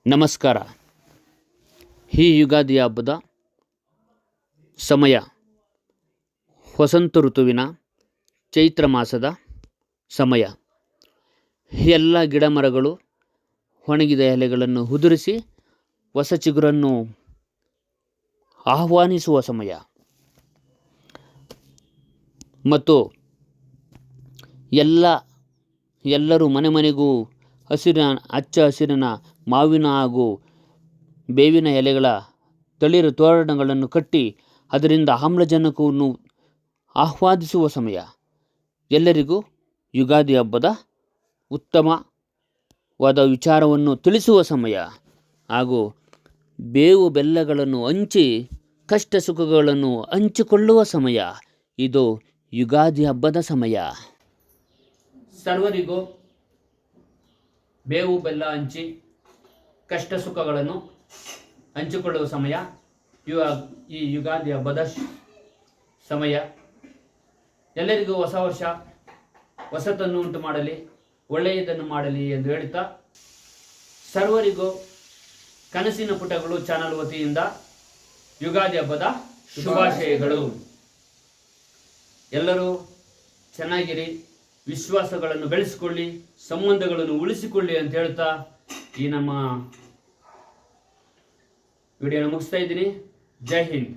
ನಮಸ್ಕಾರ. ಈ ಯುಗಾದಿ ಹಬ್ಬದ ಸಮಯ ವಸಂತ ಋತುವಿನ ಚೈತ್ರ ಮಾಸದ ಸಮಯ. ಎಲ್ಲ ಗಿಡ ಮರಗಳು ಒಣಗಿದ ಎಲೆಗಳನ್ನು ಉದುರಿಸಿ ಹೊಸ ಚಿಗುರನ್ನು ಆಹ್ವಾನಿಸುವ ಸಮಯ ಮತ್ತು ಎಲ್ಲರೂ ಮನೆಗೂ ಹಚ್ಚ ಹಸಿರಿನ ಮಾವಿನ ಹಾಗೂ ಬೇವಿನ ಎಲೆಗಳ ತಳಿರು ತೋರಣಗಳನ್ನು ಕಟ್ಟಿ ಅದರಿಂದ ಆಮ್ಲಜನಕವನ್ನು ಆಹ್ವಾನಿಸುವ ಸಮಯ. ಎಲ್ಲರಿಗೂ ಯುಗಾದಿ ಹಬ್ಬದ ಉತ್ತಮವಾದ ವಿಚಾರವನ್ನು ತಿಳಿಸುವ ಸಮಯ ಹಾಗೂ ಬೇವು ಬೆಲ್ಲಗಳನ್ನು ಹಂಚಿ ಕಷ್ಟ ಸುಖಗಳನ್ನು ಹಂಚಿಕೊಳ್ಳುವ ಸಮಯ. ಇದು ಯುಗಾದಿ ಹಬ್ಬದ ಸಮಯ. ಸರ್ವರಿಗೂ ಬೇವು ಬೆಲ್ಲ ಹಂಚಿ ಕಷ್ಟ ಸುಖಗಳನ್ನು ಹಂಚಿಕೊಳ್ಳುವ ಸಮಯ ಈ ಯುಗಾದಿ ಹಬ್ಬದ ಸಮಯ. ಎಲ್ಲರಿಗೂ ಹೊಸ ವರ್ಷ ಹೊಸತನ್ನು ಉಂಟು ಮಾಡಲಿ, ಒಳ್ಳೆಯದನ್ನು ಮಾಡಲಿ ಎಂದು ಹೇಳುತ್ತಾ, ಸರ್ವರಿಗೂ ಕನಸಿನ ಪುಟಗಳು ಚಾನಲ್ ವತಿಯಿಂದ ಯುಗಾದಿ ಹಬ್ಬದ ಶುಭಾಶಯಗಳು. ಎಲ್ಲರೂ ಚೆನ್ನಾಗಿರಿ, ವಿಶ್ವಾಸಗಳನ್ನು ಬೆಳೆಸಿಕೊಳ್ಳಿ, ಸಂಬಂಧಗಳನ್ನು ಉಳಿಸಿಕೊಳ್ಳಿ ಅಂತ ಹೇಳ್ತಾ ಈ ನಮ್ಮ ವಿಡಿಯೋನ ಮುಗಿಸ್ತಾ ಇದ್ದೀನಿ. ಜೈ ಹಿಂದ್.